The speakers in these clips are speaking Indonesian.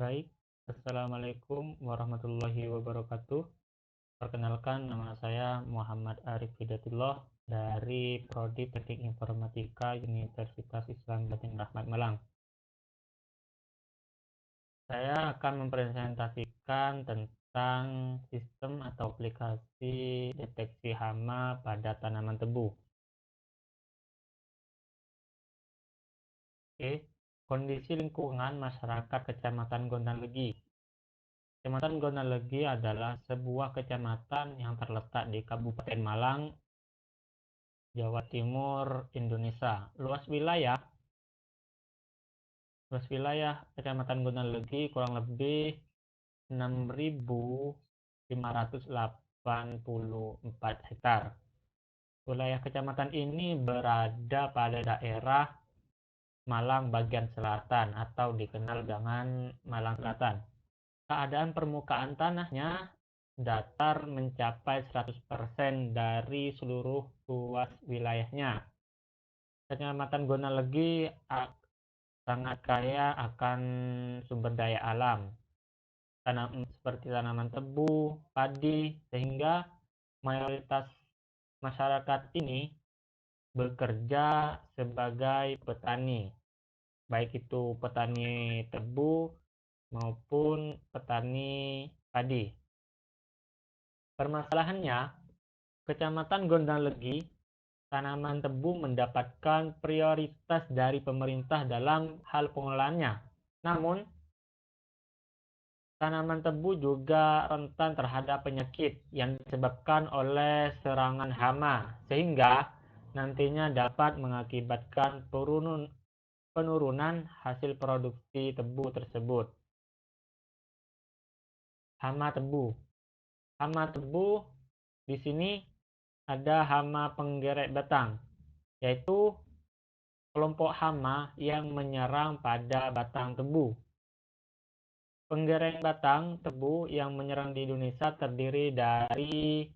Baik, Assalamualaikum warahmatullahi wabarakatuh. Perkenalkan, nama saya Muhammad Arif Hidayatullah dari Prodi Teknik Informatika Universitas Islam Baitul Rahmat Malang. Saya akan mempresentasikan tentang sistem atau aplikasi deteksi hama pada tanaman tebu. Oke, kondisi lingkungan masyarakat Kecamatan Gondanlegi. Kecamatan Gondanlegi adalah sebuah kecamatan yang terletak di Kabupaten Malang, Jawa Timur, Indonesia. Luas wilayah Kecamatan Gondanlegi kurang lebih 6.584 hektar. Wilayah kecamatan ini berada pada daerah Malang bagian selatan atau dikenal dengan Malang Selatan. Keadaan permukaan tanahnya datar mencapai 100% dari seluruh luas wilayahnya. Kecamatan Gondanlegi sangat kaya akan sumber daya alam, seperti tanaman tebu, padi, sehingga mayoritas masyarakat ini bekerja sebagai petani, baik itu petani tebu maupun petani padi. Permasalahannya, Kecamatan Gondanlegi tanaman tebu mendapatkan prioritas dari pemerintah dalam hal pengelolaannya. Namun, tanaman tebu juga rentan terhadap penyakit yang disebabkan oleh serangan hama, sehingga nantinya dapat mengakibatkan penurunan hasil produksi tebu tersebut. Hama tebu. Hama tebu di sini ada hama penggerek batang, yaitu kelompok hama yang menyerang pada batang tebu. Penggerek batang tebu yang menyerang di Indonesia terdiri dari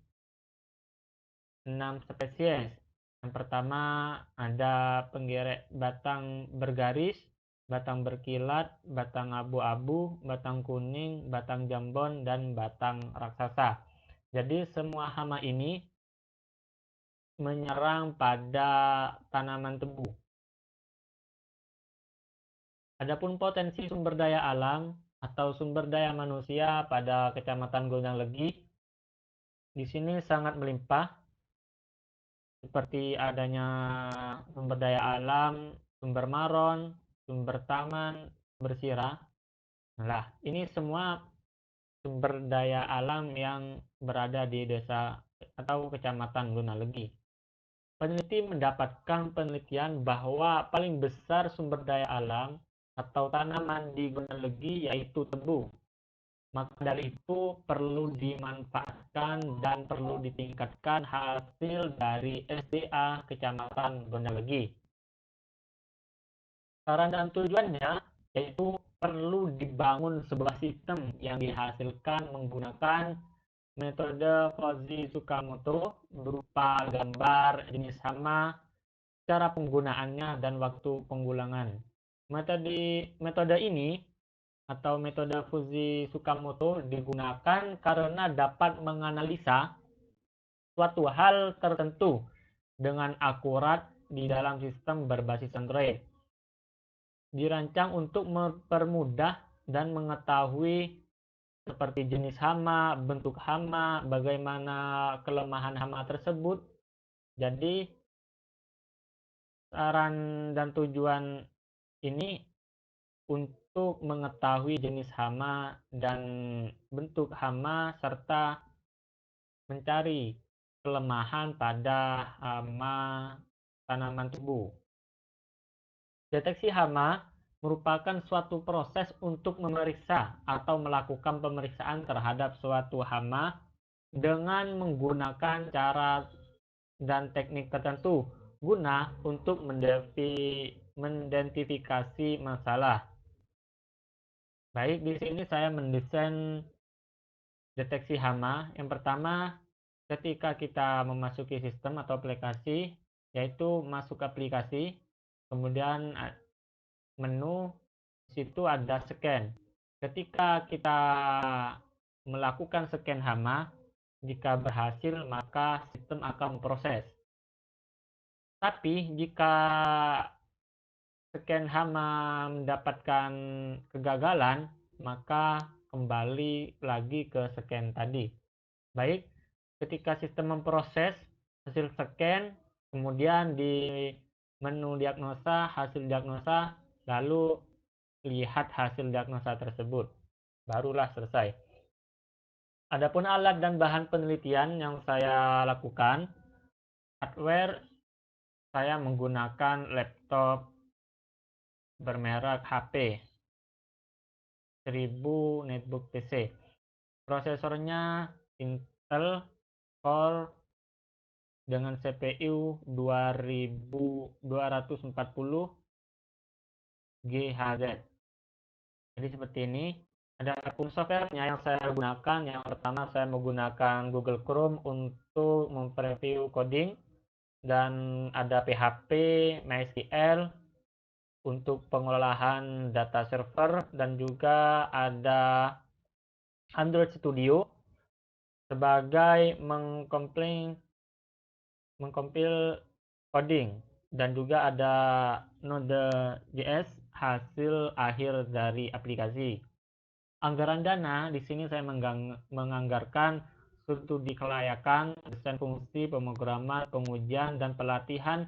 6 spesies. Yang pertama ada penggerek batang bergaris, batang berkilat, batang abu-abu, batang kuning, batang jambon, dan batang raksasa. Jadi semua hama ini menyerang pada tanaman tebu. Adapun potensi sumber daya alam atau sumber daya manusia pada Kecamatan Gondanlegi di sini sangat melimpah, seperti adanya sumber daya alam, sumber maron, sumber taman, bersirah. Nah, ini semua sumber daya alam yang berada di desa atau Kecamatan Gondanlegi. Peneliti mendapatkan penelitian bahwa paling besar sumber daya alam atau tanaman di Gondanlegi yaitu tebu. Maka dari itu perlu dimanfaatkan dan perlu ditingkatkan hasil dari SDA Kecamatan Gondanlegi. Saran dan tujuannya yaitu perlu dibangun sebuah sistem yang dihasilkan menggunakan metode Fuzzy Tsukamoto berupa gambar, jenis hama, cara penggunaannya, dan waktu penggulangan. Metode ini atau metode Fuzzy Tsukamoto digunakan karena dapat menganalisa suatu hal tertentu dengan akurat di dalam sistem berbasis Android. Dirancang untuk mempermudah dan mengetahui seperti jenis hama, bentuk hama, bagaimana kelemahan hama tersebut. Jadi saran dan tujuan ini untuk mengetahui jenis hama dan bentuk hama serta mencari kelemahan pada hama tanaman tebu. Deteksi hama merupakan suatu proses untuk memeriksa atau melakukan pemeriksaan terhadap suatu hama dengan menggunakan cara dan teknik tertentu guna untuk mendentifikasi masalah. Baik, di sini saya mendesain deteksi hama. Yang pertama, ketika kita memasuki sistem atau aplikasi, yaitu masuk aplikasi, kemudian menu, situ ada scan. Ketika kita melakukan scan hama, jika berhasil maka sistem akan memproses. Tapi jika scan hama mendapatkan kegagalan, maka kembali lagi ke scan tadi. Baik, ketika sistem memproses hasil scan, kemudian di menu diagnosa, hasil diagnosa, lalu lihat hasil diagnosa tersebut. Barulah selesai. Adapun alat dan bahan penelitian yang saya lakukan, hardware saya menggunakan laptop bermerek HP 1000 netbook PC. Prosesornya Intel Core dengan CPU 2240 GHz. Jadi seperti ini. Adapun softwarenya yang saya gunakan, yang pertama saya menggunakan Google Chrome untuk mempreview coding, dan ada PHP, MySQL untuk pengelolaan data server, dan juga ada Android Studio sebagai mengkompil coding, dan juga ada Node.js hasil akhir dari aplikasi. Anggaran dana di sini saya menganggarkan studi kelayakan, desain fungsi, pemrograman, pengujian, dan pelatihan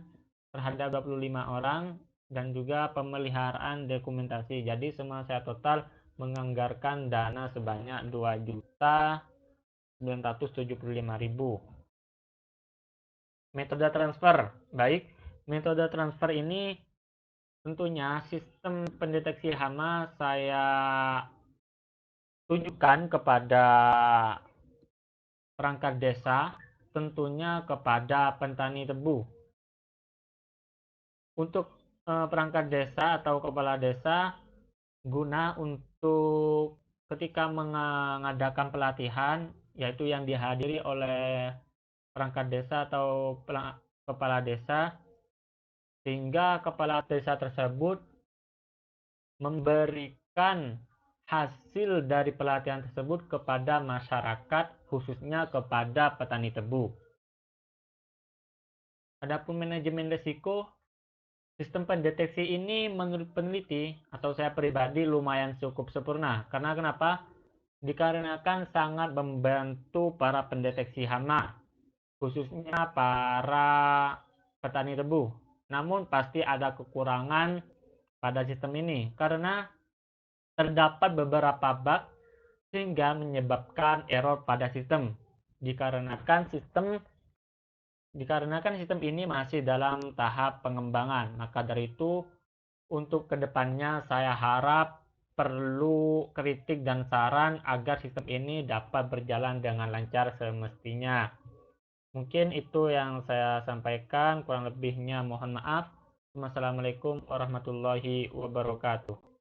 terhadap 25 orang, dan juga pemeliharaan dokumentasi. Jadi semua saya total menganggarkan dana sebanyak 2.975.000. Metode transfer. Baik, metode transfer ini tentunya sistem pendeteksi hama saya tunjukkan kepada perangkat desa, tentunya kepada petani tebu. Untuk perangkat desa atau kepala desa, guna untuk ketika mengadakan pelatihan, yaitu yang dihadiri oleh perangkat desa atau kepala desa, sehingga kepala desa tersebut memberikan hasil dari pelatihan tersebut kepada masyarakat, khususnya kepada petani tebu. Adapun manajemen risiko, sistem pendeteksi ini menurut peneliti atau saya pribadi lumayan cukup sempurna. Karena kenapa? Dikarenakan sangat membantu para pendeteksi hama, khususnya para petani tebu. Namun pasti ada kekurangan pada sistem ini, karena terdapat beberapa bug sehingga menyebabkan error pada sistem. Dikarenakan sistem ini masih dalam tahap pengembangan. Maka dari itu, untuk kedepannya saya harap perlu kritik dan saran agar sistem ini dapat berjalan dengan lancar semestinya. Mungkin itu yang saya sampaikan, kurang lebihnya mohon maaf. Wassalamualaikum warahmatullahi wabarakatuh.